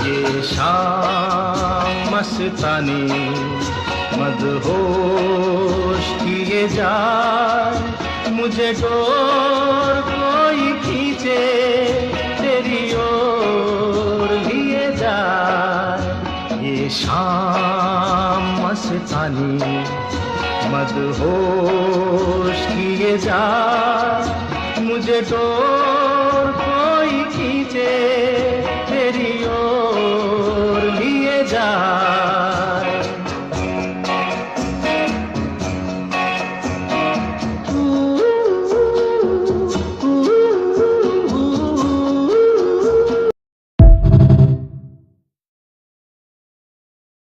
ये शाम मस्तानी मदहोश किए जाए, मुझे डोर कोई खींचे तेरी ओर लिए जाए। ये शाम मस्तानी मदहोश किए जाए, मुझे डोर